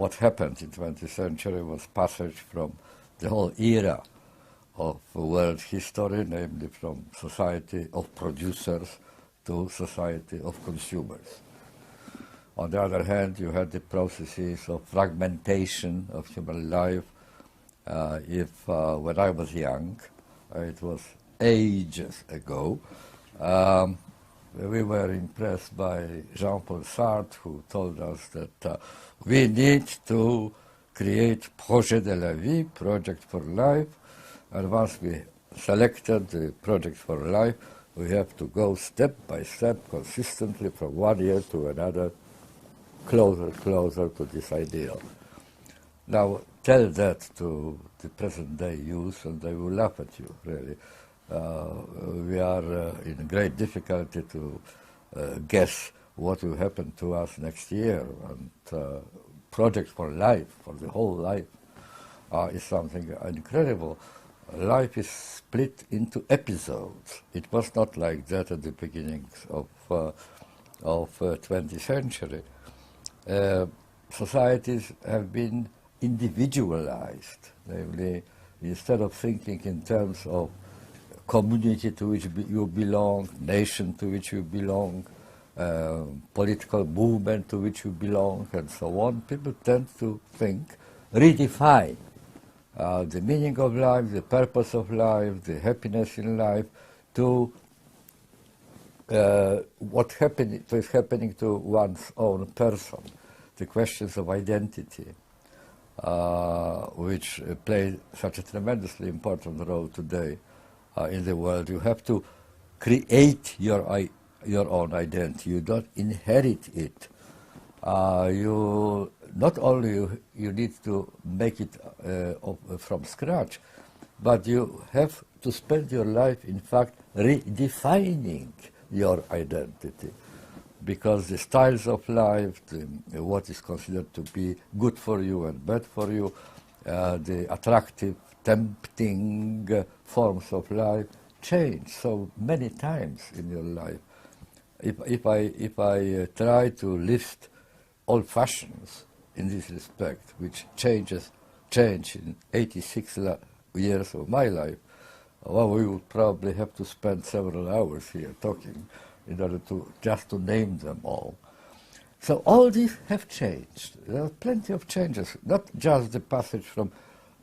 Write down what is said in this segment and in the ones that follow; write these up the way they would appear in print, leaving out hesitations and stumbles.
what happened in 20th century was passage from the whole era of world history, namely from society of producers to society of consumers. On the other hand, you had the processes of fragmentation of human life. When I was young, it was ages ago, we were impressed by Jean-Paul Sartre, who told us that we need to create projet de la vie, project for life, and once we selected the project for life, we have to go step by step, consistently from one year to another, closer to this ideal. Now, tell that to the present-day youth, and they will laugh at you, really. We are in great difficulty to guess what will happen to us next year, and project for life, for the whole life, is something incredible. Life is split into episodes. It was not like that at the beginnings of 20th century. Societies have been individualized, namely, instead of thinking in terms of community to which you belong, nation to which you belong, political movement to which you belong, and so on, people tend to think, redefine the meaning of life, the purpose of life, the happiness in life, to what is happening to one's own person, the questions of identity, which play such a tremendously important role today in the world. You have to create your own identity. You don't inherit it. You not only you need to make it from scratch, but you have to spend your life, in fact, redefining your identity, because the styles of life, what is considered to be good for you and bad for you, the attractive, tempting forms of life change so many times in your life. If I try to list all fashions in this respect, which changed in 86 years of my life, well, we would probably have to spend several hours here talking in order to just to name them all. So all these have changed. There are plenty of changes, not just the passage from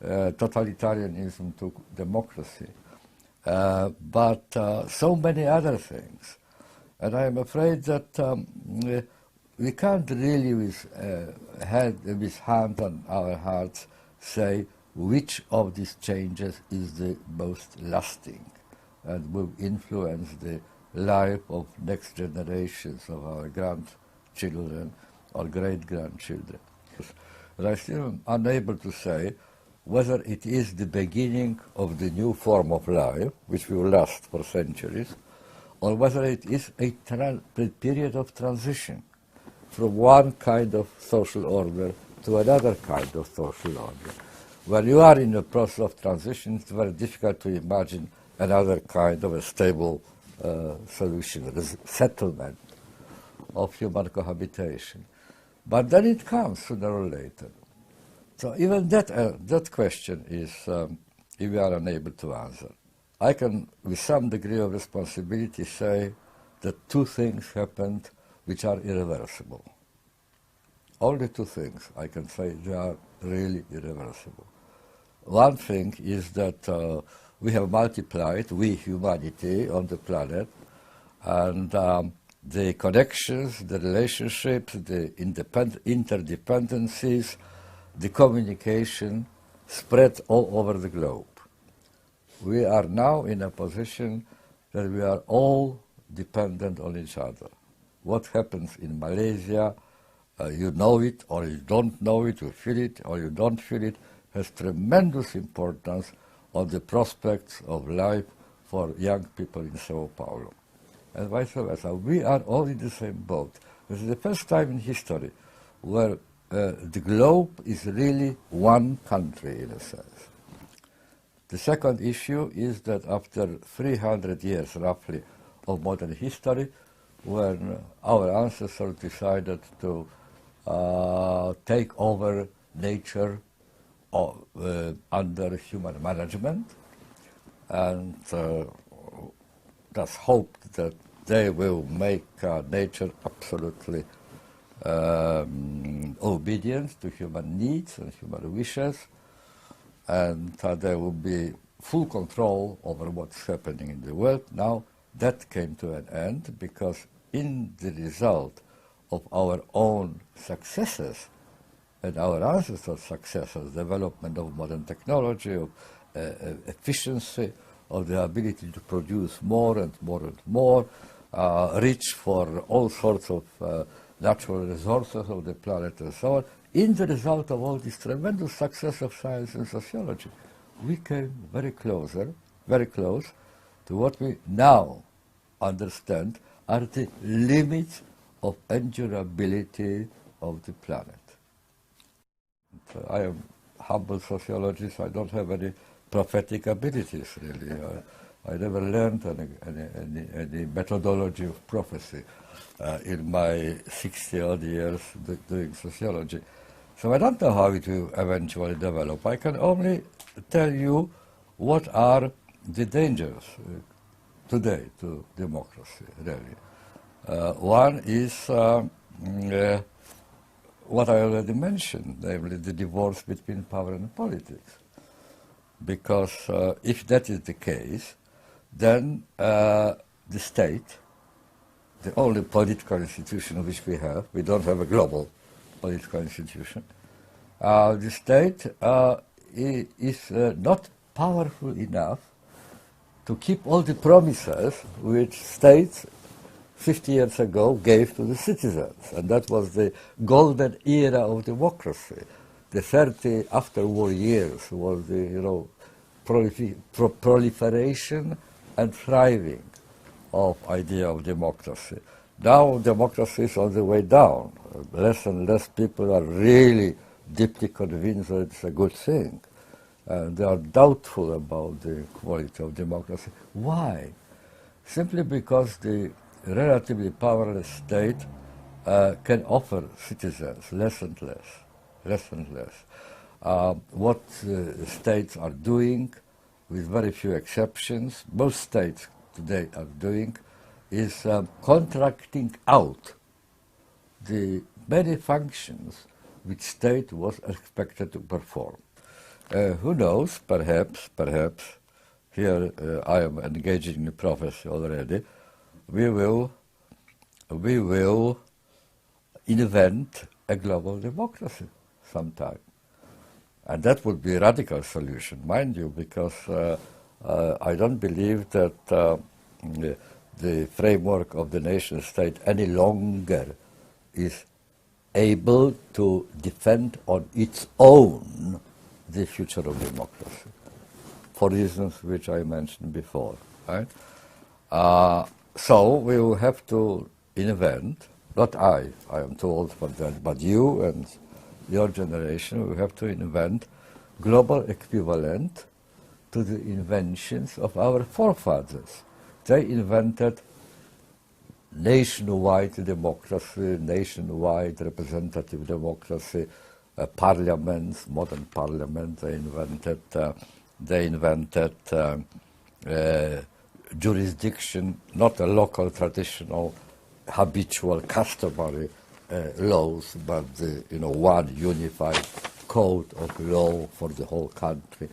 totalitarianism to democracy, but so many other things. And I am afraid that we can't really, with hand on our hearts, say which of these changes is the most lasting and will influence the life of next generations of our grandchildren or great-grandchildren. But I still am unable to say whether it is the beginning of the new form of life, which will last for centuries, or whether it is a period of transition from one kind of social order to another kind of social order. When you are in a process of transition, it's very difficult to imagine another kind of a stable solution, settlement of human cohabitation. But then it comes sooner or later. So even that question is, we are unable to answer. I can, with some degree of responsibility, say that two things happened which are irreversible. Only two things I can say they are really irreversible. One thing is that we have multiplied, we humanity on the planet, and the connections, the relationships, the interdependencies, the communication spread all over the globe. We are now in a position that we are all dependent on each other. What happens in Malaysia, you know it or you don't know it, you feel it or you don't feel it, has tremendous importance on the prospects of life for young people in Sao Paulo. And vice versa. We are all in the same boat. This is the first time in history where the globe is really one country, in a sense. The second issue is that after 300 years, roughly, of modern history, when our ancestors decided to take over nature under human management, and thus hoped that they will make nature absolutely obedient to human needs and human wishes, and there will be full control over what's happening in the world. Now that came to an end because in the result of our own successes and our ancestors' successes, development of modern technology, of efficiency, of the ability to produce more and more and more, reach for all sorts of natural resources of the planet and so on. In the result of all this tremendous success of science and sociology, we came very close to what we now understand are the limits of endurability of the planet. I am humble sociologist. I don't have any prophetic abilities, really. I never learned any methodology of prophecy in my 60-odd years doing sociology. So I don't know how it will eventually develop. I can only tell you what are the dangers today to democracy, really. One is what I already mentioned, namely the divorce between power and politics. Because if that is the case, then the state, the only political institution which we don't have a global political institution, the state is not powerful enough to keep all the promises which states 50 years ago gave to the citizens. And that was the golden era of democracy. The 30 after-war years was the proliferation and thriving of idea of democracy. Now democracy is on the way down. Less and less people are really deeply convinced that it's a good thing. They are doubtful about the quality of democracy. Why? Simply because the relatively powerless state can offer citizens less and less. What states are doing, with very few exceptions, most states today are doing, is contracting out the many functions which state was expected to perform. Who knows, perhaps, here I am engaging in prophecy already, we will invent a global democracy sometime. And that would be a radical solution, mind you, because I don't believe that the framework of the nation state any longer is able to defend on its own the future of democracy, for reasons which I mentioned before. Right? So we will have to invent, not I am too old for that, but you and your generation will have to invent global equivalent to the inventions of our forefathers. They invented nationwide democracy, nationwide representative democracy, parliaments, modern parliaments. They invented jurisdiction, not a local, traditional, habitual, customary laws, but the one unified code of law for the whole country.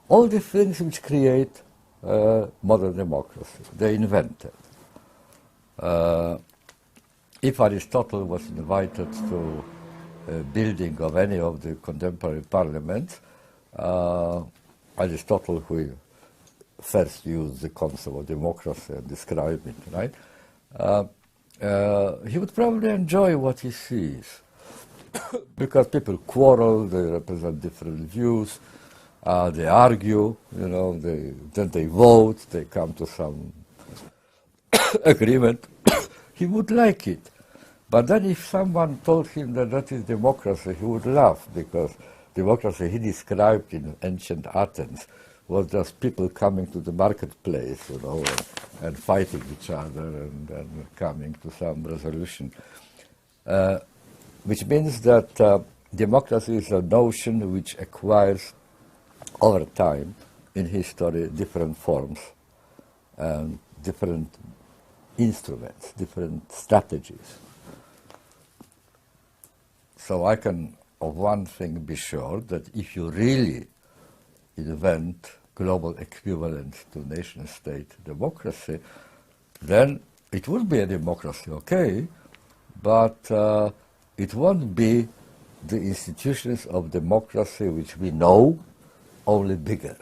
All the things which create modern democracy, they invented. If Aristotle was invited to building of any of the contemporary parliaments, Aristotle, who first used the concept of democracy and described it, right? He would probably enjoy what he sees, because people quarrel, they represent different views, they argue, then they vote, they come to some agreement. He would like it. But then if someone told him that that is democracy, he would laugh, because democracy he described in ancient Athens was just people coming to the marketplace, and fighting each other and coming to some resolution. Which means that democracy is a notion which acquires over time in history different forms and different instruments, different strategies. So I can, of one thing, be sure that if you really invent global equivalent to nation-state democracy, then it will be a democracy, okay, but it won't be the institutions of democracy which we know, only bigger.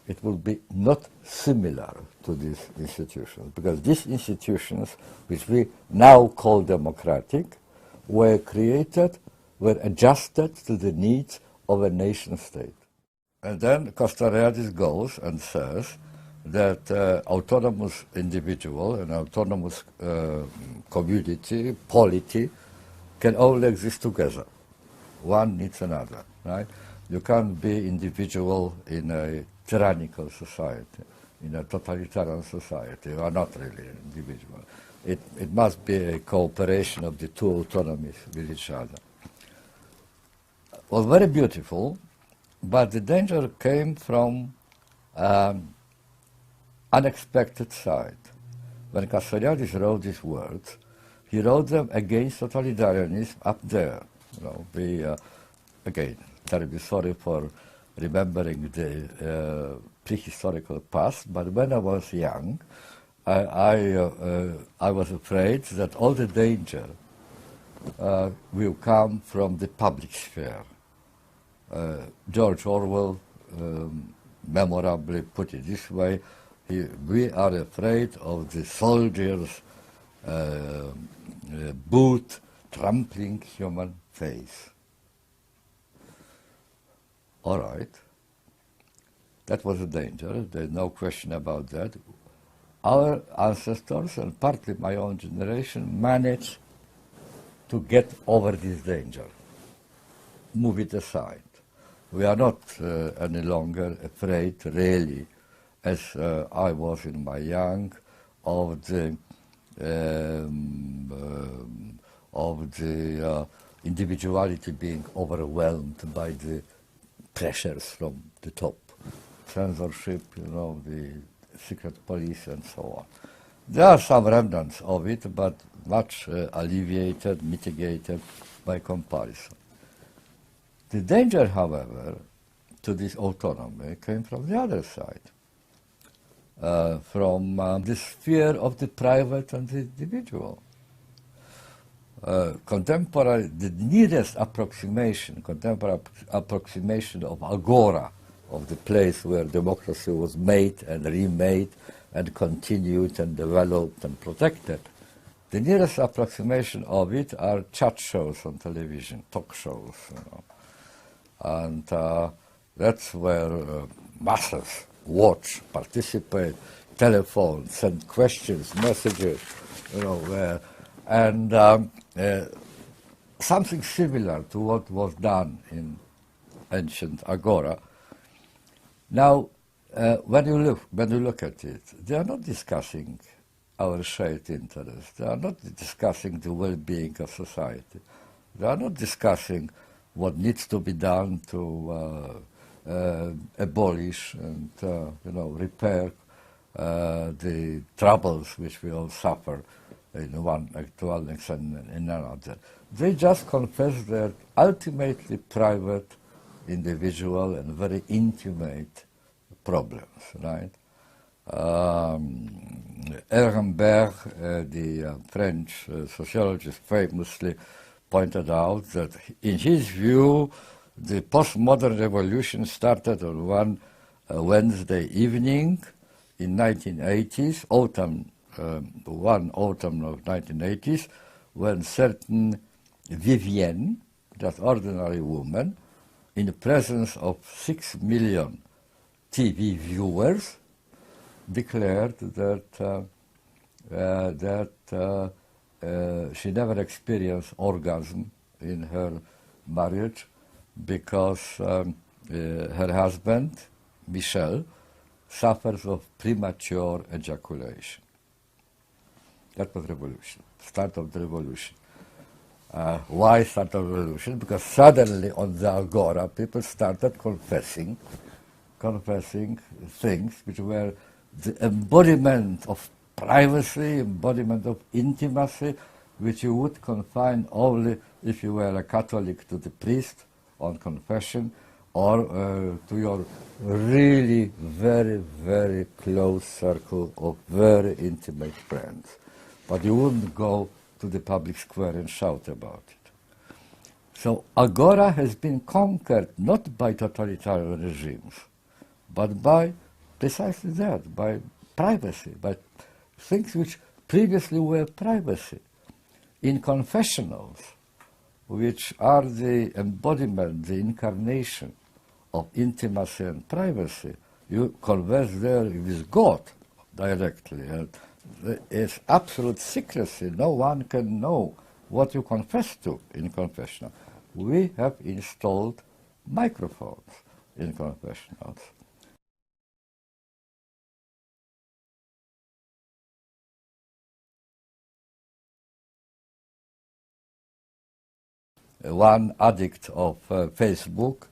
It will be not similar to these institutions, because these institutions, which we now call democratic, were created, were adjusted to the needs of a nation-state. And then Castoriadis goes and says that autonomous individual and autonomous community, polity, can only exist together. One needs another, right? You can't be individual in a tyrannical society, in a totalitarian society. You are not really an individual. It must be a cooperation of the two autonomies with each other. It was very beautiful, but the danger came from unexpected side. When Castoriadis wrote these words, he wrote them against totalitarianism up there. You know, we, again, terribly sorry for remembering the prehistorical past, but when I was young, I was afraid that all the danger will come from the public sphere. George Orwell memorably put it this way: we are afraid of the soldiers' boot trampling human face. All right, that was a danger, there's no question about that. Our ancestors, and partly my own generation, managed to get over this danger, move it aside. We are not any longer afraid, really, as I was in my young, of the individuality being overwhelmed by the pressures from the top, censorship, you know, the secret police and so on. There are some remnants of it, but much alleviated, mitigated by comparison. The danger, however, to this autonomy came from the other side, from the sphere of the private and the individual. The nearest approximation, contemporary approximation of agora, of the place where democracy was made and remade and continued and developed and protected, the nearest approximation of it are chat shows on television, talk shows, you know. And that's where masses watch, participate, telephone, send questions, messages, you know, and something similar to what was done in ancient agora. Now, when you look at it, they are not discussing our shared interests. They are not discussing the well-being of society. They are not discussing what needs to be done to abolish and repair the troubles which we all suffer in one extent and in another. They just confess their ultimately private, individual and very intimate problems, right? Ehrenberg, the French sociologist, famously pointed out that in his view the postmodern revolution started on one Wednesday evening in 1980s, one autumn of 1980s, when certain Vivienne, that ordinary woman, in the presence of 6 million TV viewers, declared that she never experienced orgasm in her marriage because her husband, Michel, suffers of premature ejaculation. That was revolution, start of the revolution. Why start a revolution? Because suddenly on the Agora, people started confessing things which were the embodiment of privacy, embodiment of intimacy, which you would confine only if you were a Catholic to the priest on confession, or to your really very, very close circle of very intimate friends. But you wouldn't go to the public square and shout about it. So Agora has been conquered not by totalitarian regimes, but by precisely that, by privacy, by things which previously were privacy. In confessionals, which are the embodiment, the incarnation of intimacy and privacy, you converse there with God directly. And there is absolute secrecy. No one can know what you confess to in confessional. We have installed microphones in confessionals. One addict of Facebook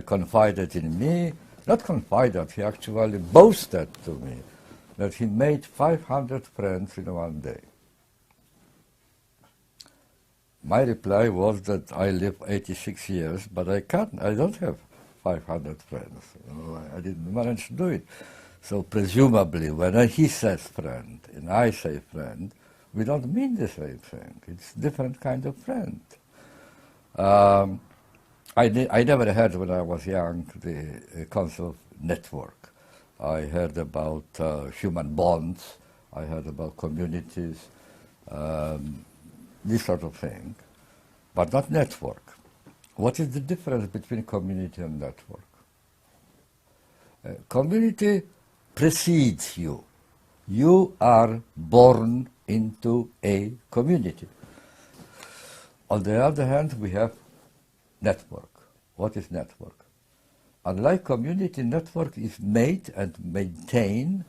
confided in me, not confided, he actually boasted to me that he made 500 friends in one day. My reply was that I live 86 years, but I don't have 500 friends. I didn't manage to do it. So presumably, when he says friend and I say friend, we don't mean the same thing. It's a different kind of friend. I never heard when I was young the concept of network. I heard about human bonds, I heard about communities, this sort of thing, but not network. What is the difference between community and network? Community precedes you. You are born into a community. On the other hand, we have network. What is network? Unlike community, network is made and maintained,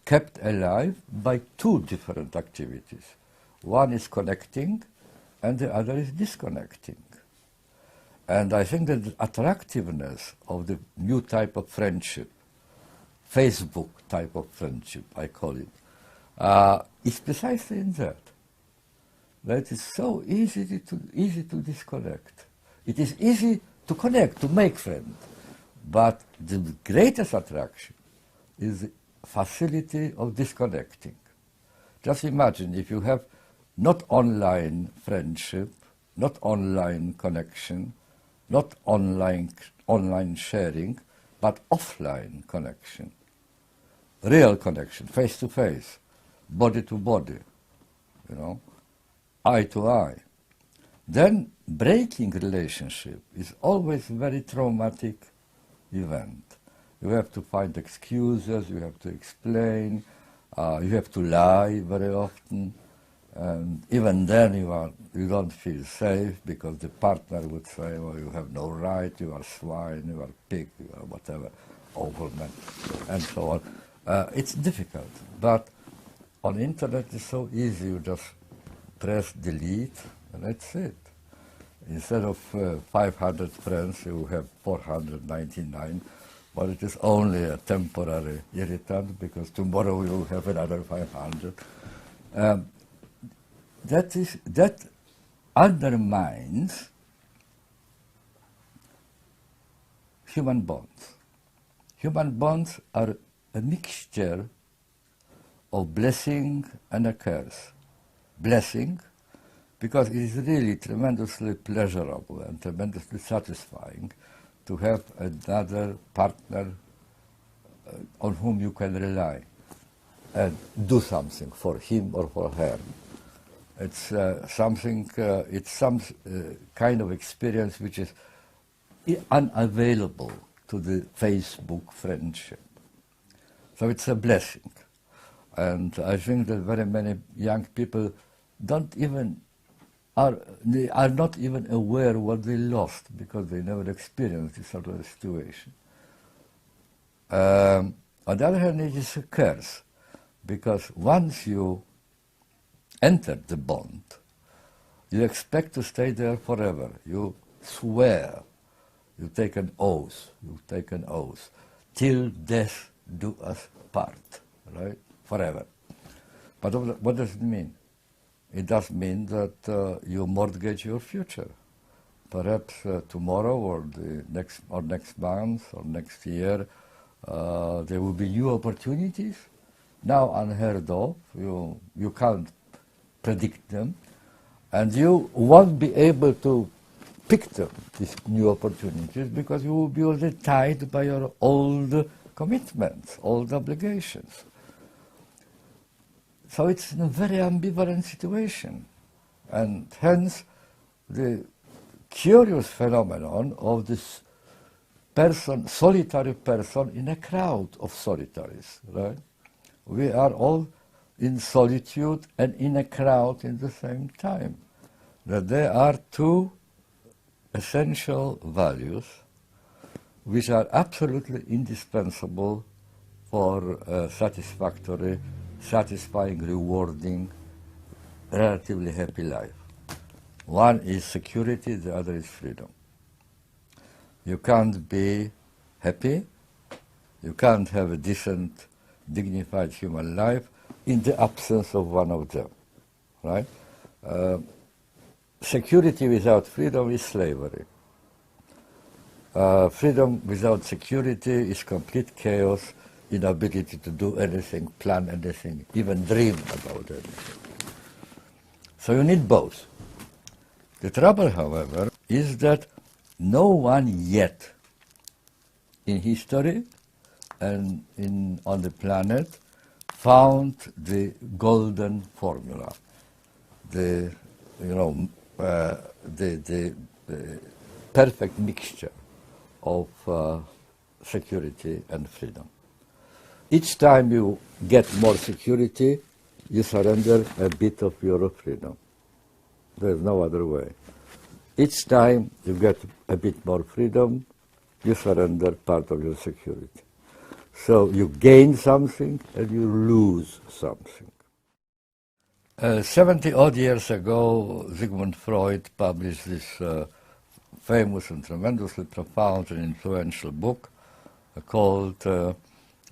kept alive by two different activities. One is connecting, and the other is disconnecting. And I think that the attractiveness of the new type of friendship, Facebook type of friendship, I call it, is precisely in that. That it's so easy to disconnect. It is easy to connect, to make friends, but the greatest attraction is the facility of disconnecting. Just imagine if you have not online friendship, not online connection, not online sharing, but offline connection, real connection, face to face, body to body, eye to eye. Then breaking relationship is always a very traumatic event. You have to find excuses, you have to explain, you have to lie very often, and even then you don't feel safe because the partner would say, well, you have no right, you are swine, you are pig, you are whatever, overman, and so on. It's difficult, but on internet it's so easy, you just press delete, and that's it. Instead of 500 friends, you have 499, but it is only a temporary irritant because tomorrow you will have another 500. That undermines human bonds. Human bonds are a mixture of blessing and a curse. Blessing, because it is really tremendously pleasurable and tremendously satisfying to have another partner on whom you can rely and do something for him or for her. It's it's some kind of experience which is unavailable to the Facebook friendship. So it's a blessing. And I think that very many young people are not even aware what they lost because they never experienced this sort of situation. On the other hand, it is a curse because once you enter the bond, you expect to stay there forever. You swear, you take an oath, till death do us part, right? Forever. But what does it mean? It does mean that you mortgage your future. Perhaps tomorrow or next month or next year there will be new opportunities, now unheard of. You can't predict them, and you won't be able to pick them, these new opportunities, because you will be already tied by your old commitments, old obligations. So it's a very ambivalent situation, and hence the curious phenomenon of this person, solitary person in a crowd of solitaries, right? We are all in solitude and in a crowd in the same time. That there are two essential values which are absolutely indispensable for a satisfying, rewarding, relatively happy life. One is security, the other is freedom. You can't be happy, you can't have a decent, dignified human life in the absence of one of them, right? Security without freedom is slavery. Freedom without security is complete chaos, inability to do anything, plan anything, even dream about anything. So you need both. The trouble, however, is that no one yet in history and on the planet found the golden formula, the perfect mixture of security and freedom. Each time you get more security, you surrender a bit of your freedom. There's no other way. Each time you get a bit more freedom, you surrender part of your security. So you gain something and you lose something. 70-odd years ago, Sigmund Freud published this famous and tremendously profound and influential book called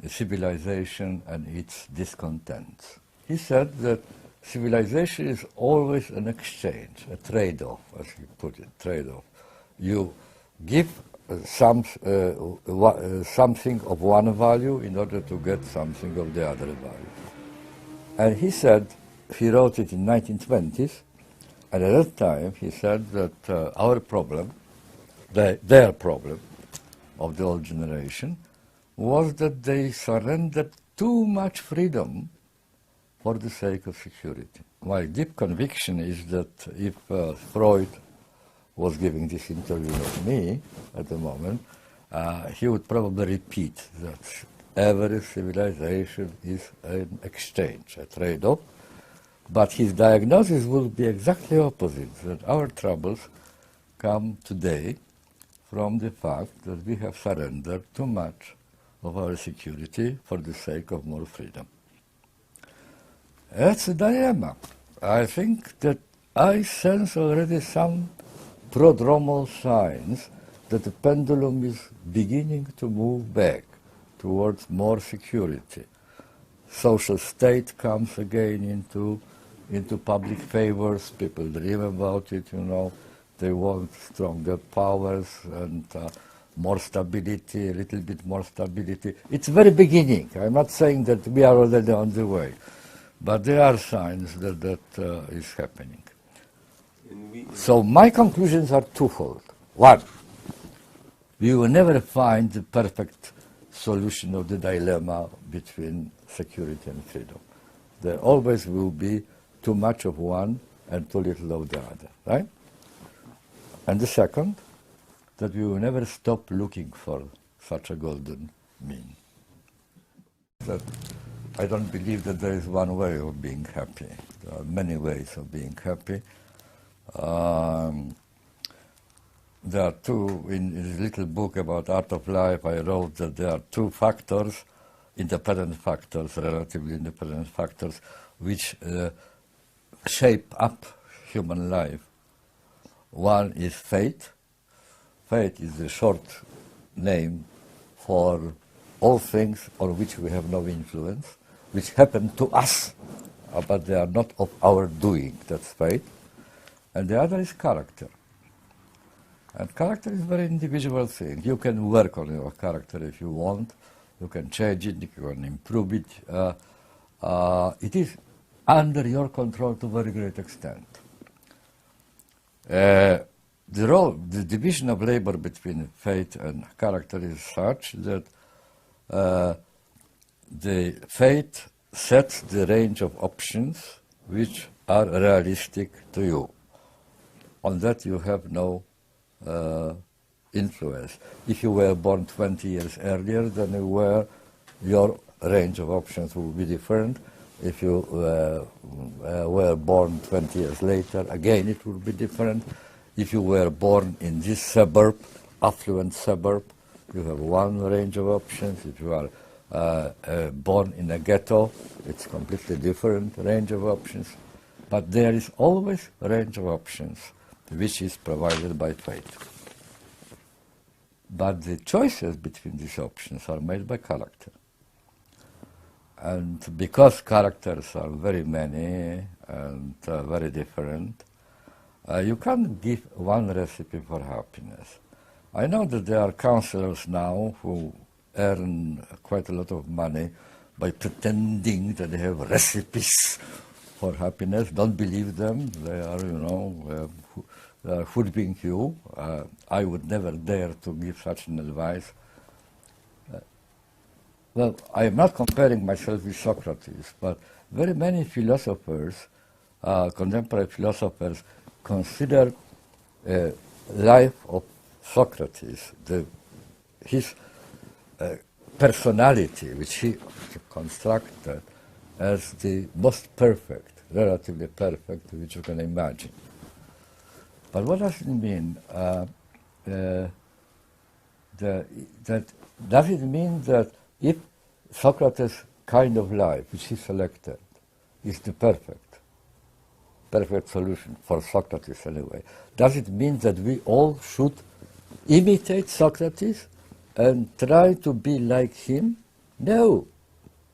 Civilization and Its Discontents. He said that civilization is always an exchange, a trade-off, as he put it, trade-off. You give something of one value in order to get something of the other value. And he said, he wrote it in 1920s, and at that time he said that our problem, their problem of the old generation, was that they surrendered too much freedom for the sake of security. My deep conviction is that if Freud was giving this interview with me at the moment, he would probably repeat that every civilization is an exchange, a trade-off. But his diagnosis will be exactly opposite, that our troubles come today from the fact that we have surrendered too much of our security for the sake of more freedom. That's a dilemma. I think that I sense already some prodromal signs that the pendulum is beginning to move back towards more security. Social state comes again into public favors. People dream about it, They want stronger powers and more stability, a little bit more stability. It's very beginning. I'm not saying that we are already on the way, but there are signs that is happening. So my conclusions are twofold. One, we will never find the perfect solution of the dilemma between security and freedom. There always will be too much of one and too little of the other, right? And the second, that we will never stop looking for such a golden mean. That I don't believe that there is one way of being happy. There are many ways of being happy. There are two, in this little book about art of life, I wrote that there are two factors, independent factors, relatively independent factors, which shape up human life. One is fate. Fate is the short name for all things on which we have no influence, which happen to us, but they are not of our doing. That's fate. And the other is character. And character is a very individual thing. You can work on your character if you want. You can change it, you can improve it. It is under your control to a very great extent. The division of labor between fate and character is such that the fate sets the range of options which are realistic to you. On that you have no influence. If you were born 20 years earlier than you were, your range of options will be different. If you were born 20 years later, again it will be different. If you were born in this suburb, affluent suburb, you have one range of options. If you are born in a ghetto, it's completely different range of options. But there is always a range of options which is provided by fate. But the choices between these options are made by character. And because characters are very many and very different, you can't give one recipe for happiness. I know that there are counselors now who earn quite a lot of money by pretending that they have recipes for happiness. Don't believe them. They are, hoodwink you. I would never dare to give such an advice. Well, I am not comparing myself with Socrates, but very many philosophers, contemporary philosophers, consider life of Socrates, his personality, which he constructed, as the most perfect, relatively perfect, which you can imagine. But what does it mean? Does it mean that if Socrates' kind of life, which he selected, is the perfect solution for Socrates anyway, does it mean that we all should imitate Socrates and try to be like him? No.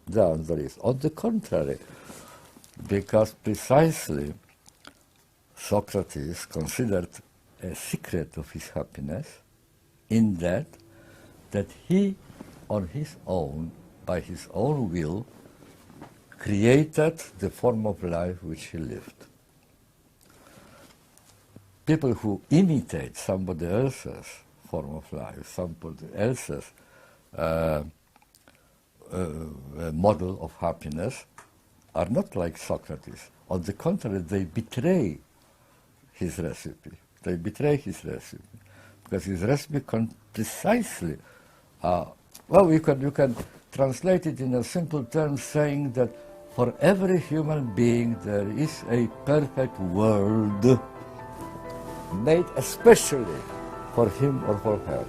The answer is on the contrary, because precisely Socrates considered a secret of his happiness in that he, on his own, by his own will, created the form of life which he lived. People who imitate somebody else's form of life, somebody else's model of happiness, are not like Socrates. On the contrary, they betray his recipe. They betray his recipe because his recipe precisely. Well, you can translate it in a simple term, saying that for every human being there is a perfect world made especially for him or for her.